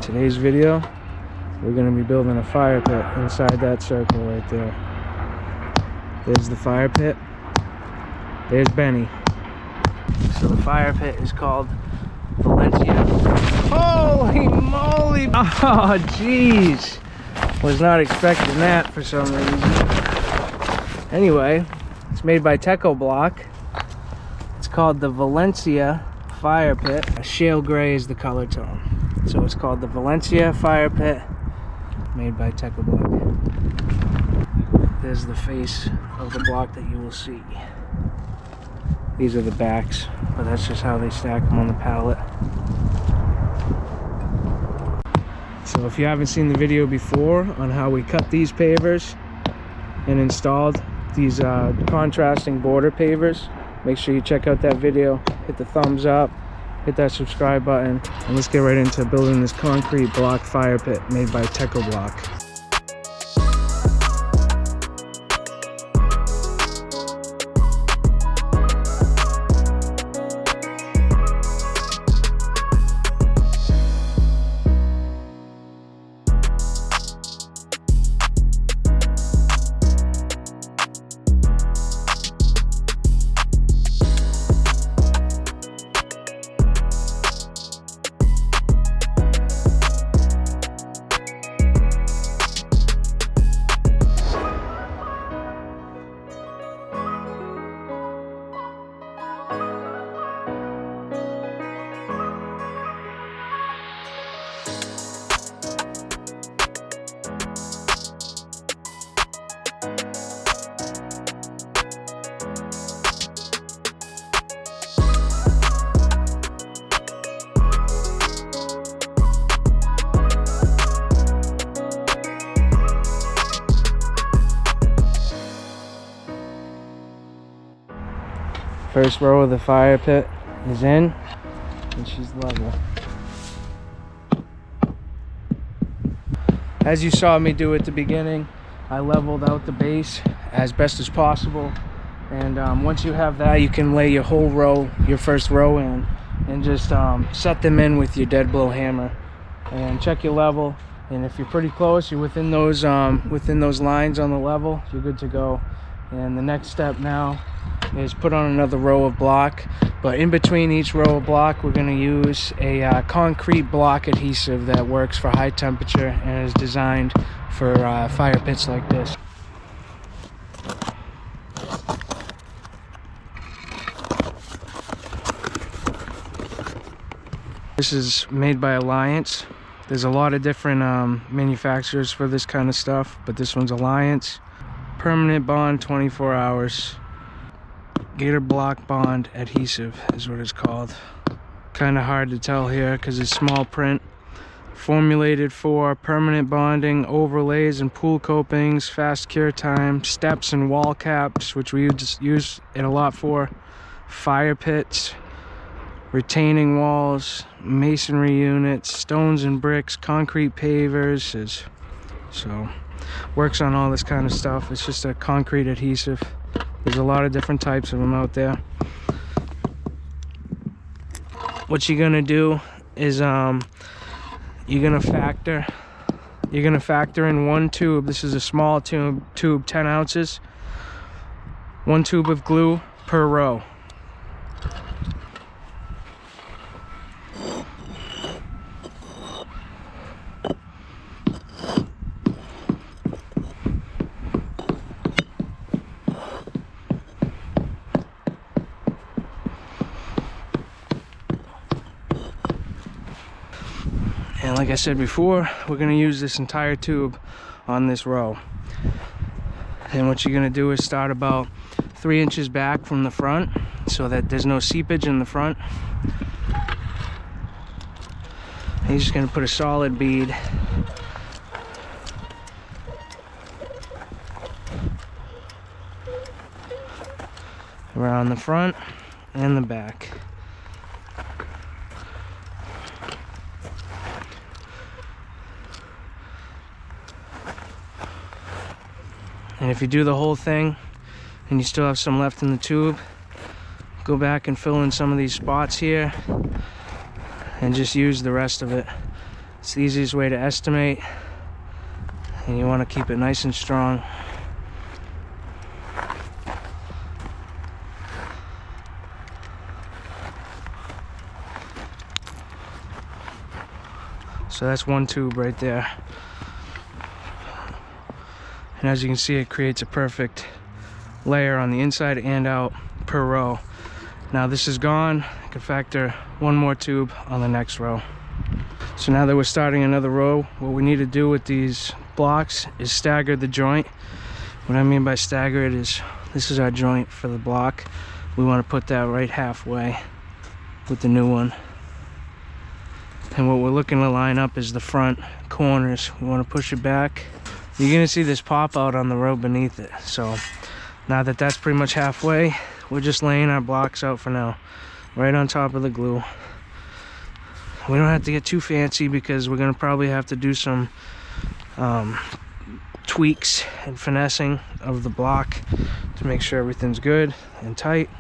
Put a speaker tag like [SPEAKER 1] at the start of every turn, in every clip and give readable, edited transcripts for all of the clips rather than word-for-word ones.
[SPEAKER 1] Today's video, we're going to be building a fire pit inside that circle right there. There's the fire pit. There's Benny. So the fire pit is called Valencia. Holy moly! Oh jeez! Was not expecting that for some reason. Anyway, it's made by Techo-Bloc. It's called the Valencia fire pit. A shale gray is the color tone. So it's called the Valencia fire pit, made by Techo-Bloc. There's the face of the block that you will see. These are the backs, but that's just how they stack them on the pallet. So if you haven't seen the video before on how we cut these pavers and installed these contrasting border pavers, make sure you check out that video, hit the thumbs up, hit that subscribe button, and let's get right into building this concrete block fire pit made by Techo-Bloc. First row of the fire pit is in, and she's level. As you saw me do at the beginning, I leveled out the base as best as possible, and once you have that, you can lay your whole row, your first row in, and just set them in with your dead blow hammer and check your level. And if you're pretty close, you're within those lines on the level, you're good to go. And the next step now is put on another row of block, but in between each row of block we're going to use a concrete block adhesive that works for high temperature and is designed for fire pits like this. This is made by Alliance. There's a lot of different manufacturers for this kind of stuff, but this one's Alliance. Permanent bond, 24 hours. Gator block bond adhesive is what it's called. Kind of hard to tell here because it's small print. Formulated for permanent bonding, overlays and pool copings, fast cure time, steps and wall caps, which we just use it a lot for, fire pits, retaining walls, masonry units, stones and bricks, concrete pavers. So works on all this kind of stuff. It's just a concrete adhesive. There's a lot of different types of them out there. What you're gonna do is you're gonna factor in one tube. This is a small tube 10 ounces, one tube of glue per row. And like I said before, we're going to use this entire tube on this row. And what you're going to do is start about 3 inches back from the front so that there's no seepage in the front. And you're just going to put a solid bead around the front and the back. And if you do the whole thing and you still have some left in the tube, go back and fill in some of these spots here and just use the rest of it It's the easiest way to estimate, and you want to keep it nice and strong. So that's one tube right there. And as you can see, it creates a perfect layer on the inside and out per row. Now this is gone. I can factor one more tube on the next row. So now that we're starting another row, what we need to do with these blocks is stagger the joint. What I mean by stagger it is, this is our joint for the block. We want to put that right halfway with the new one. And what we're looking to line up is the front corners. We want to push it back. You're going to see this pop out on the row beneath it. So now that that's pretty much halfway, we're just laying our blocks out for now, right on top of the glue. We don't have to get too fancy because we're going to probably have to do some tweaks and finessing of the block to make sure everything's good and tight.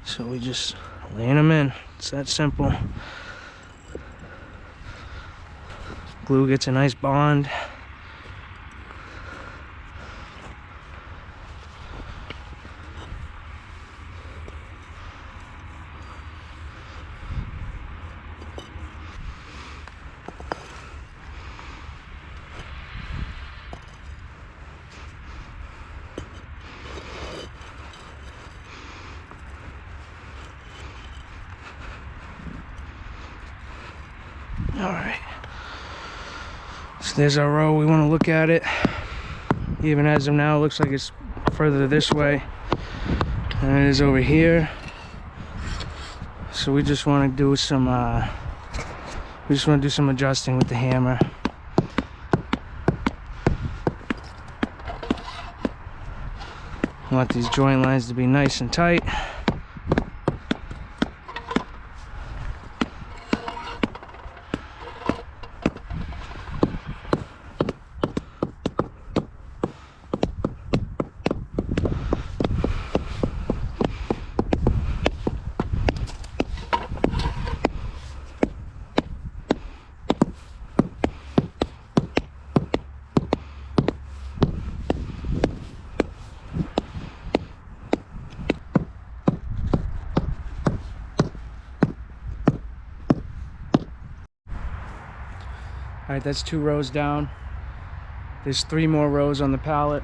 [SPEAKER 1] So we just laying them in. It's that simple. Glue gets a nice bond. All right, so there's our row. We want to look at it. Even as of now, it looks like it's further this way than it is over here. So we just want to do some adjusting with the hammer. I want these joint lines to be nice and tight. All right, that's 2 rows down. There's 3 more rows on the pallet.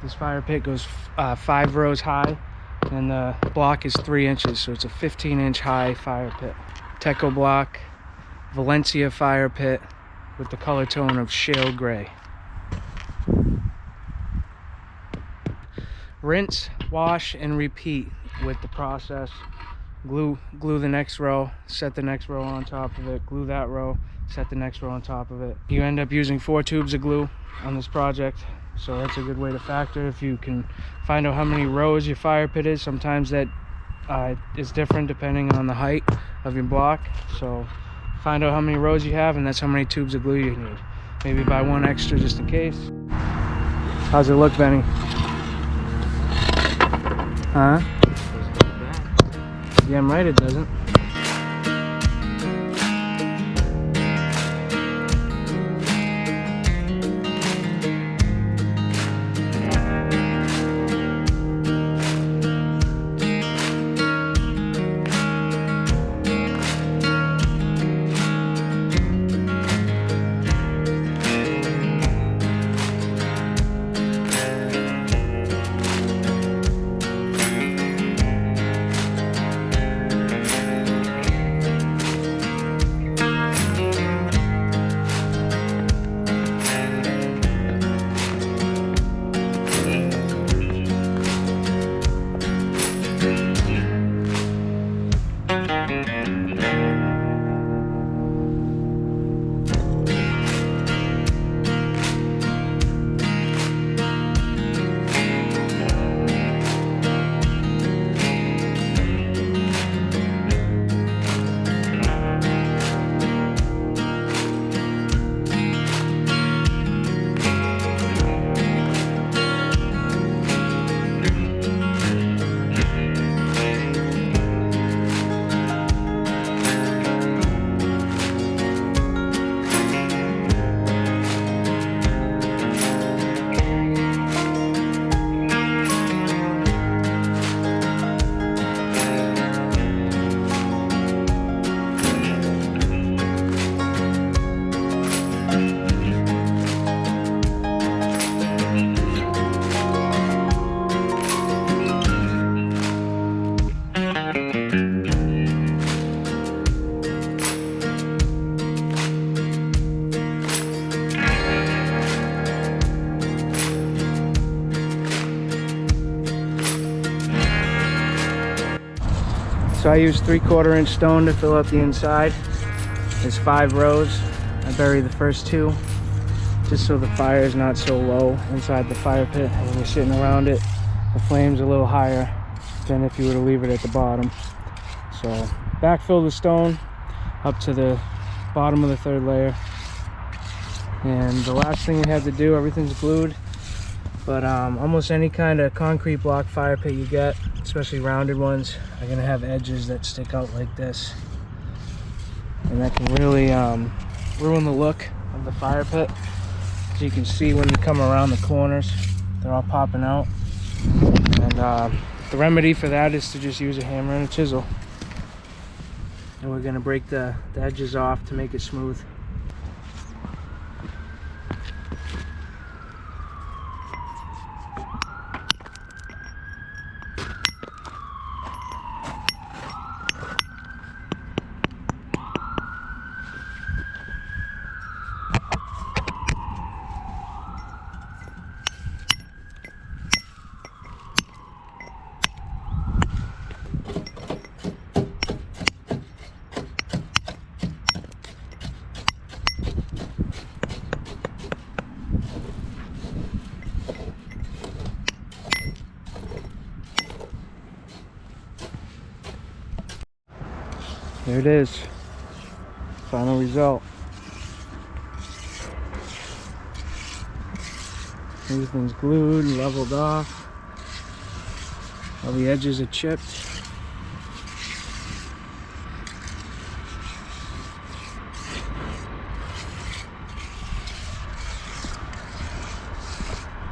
[SPEAKER 1] This fire pit goes 5 rows high, and the block is 3 inches, so it's a 15-inch high fire pit. Techo-Bloc, Valencia fire pit with the color tone of shale gray. Rinse, wash, and repeat with the process. Glue the next row, set the next row on top of it, glue that row, set the next row on top of it. You end up using 4 tubes of glue on this project, so that's a good way to factor. If you can find out how many rows your fire pit is, sometimes that is different depending on the height of your block. So find out how many rows you have, and that's how many tubes of glue you need. Maybe buy 1 extra just in case. How's it look, Benny? Huh? Yeah, I'm right, it doesn't. So I use 3/4 inch stone to fill up the inside. There's 5 rows. I bury the first 2 just so the fire is not so low inside the fire pit. And when you're sitting around it, the flame's a little higher than if you were to leave it at the bottom. So backfill the stone up to the bottom of the 3rd layer. And the last thing we have to do, everything's glued, but almost any kind of concrete block fire pit you get, especially rounded ones, are gonna have edges that stick out like this, and that can really ruin the look of the fire pit. So you can see when you come around the corners, they're all popping out. And the remedy for that is to just use a hammer and a chisel. And we're gonna break the edges off to make it smooth. There it is, final result. Everything's glued, leveled off. All the edges are chipped.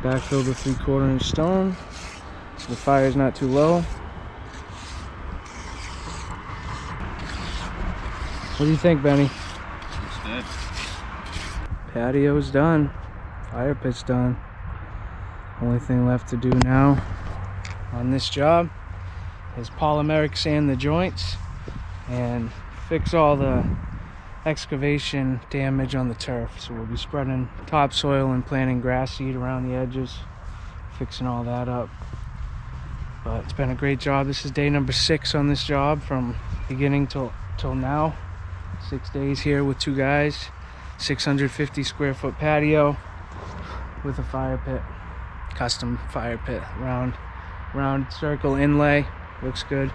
[SPEAKER 1] Backfill the 3/4 inch stone so the fire's not too low. What do you think, Benny?
[SPEAKER 2] It's good.
[SPEAKER 1] Patio's done. Fire pit's done. Only thing left to do now on this job is polymeric sand the joints and fix all the excavation damage on the turf. So we'll be spreading topsoil and planting grass seed around the edges, fixing all that up. But it's been a great job. This is day number 6 on this job, from beginning till now. 6 days here with 2 guys. 650 square foot patio with a fire pit, custom fire pit, round circle inlay. Looks good.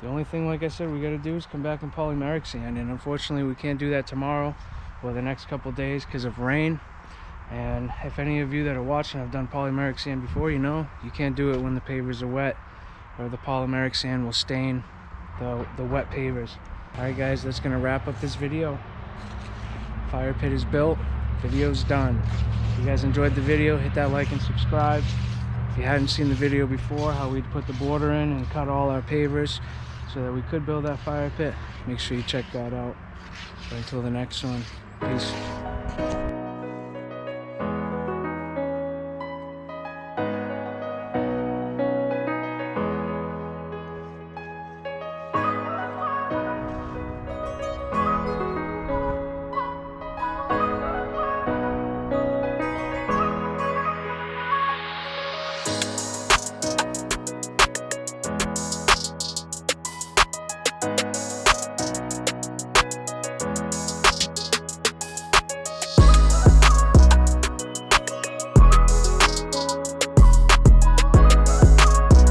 [SPEAKER 1] The only thing, like I said, we got to do is come back and polymeric sand, and unfortunately we can't do that tomorrow or the next couple days because of rain. And if any of you that are watching have done polymeric sand before, you know you can't do it when the pavers are wet, or the polymeric sand will stain the wet pavers. Alright guys, that's gonna wrap up this video. Fire pit is built, video's done. If you guys enjoyed the video, hit that like and subscribe. If you hadn't seen the video before, how we'd put the border in and cut all our pavers so that we could build that fire pit, make sure you check that out. So until the next one, peace.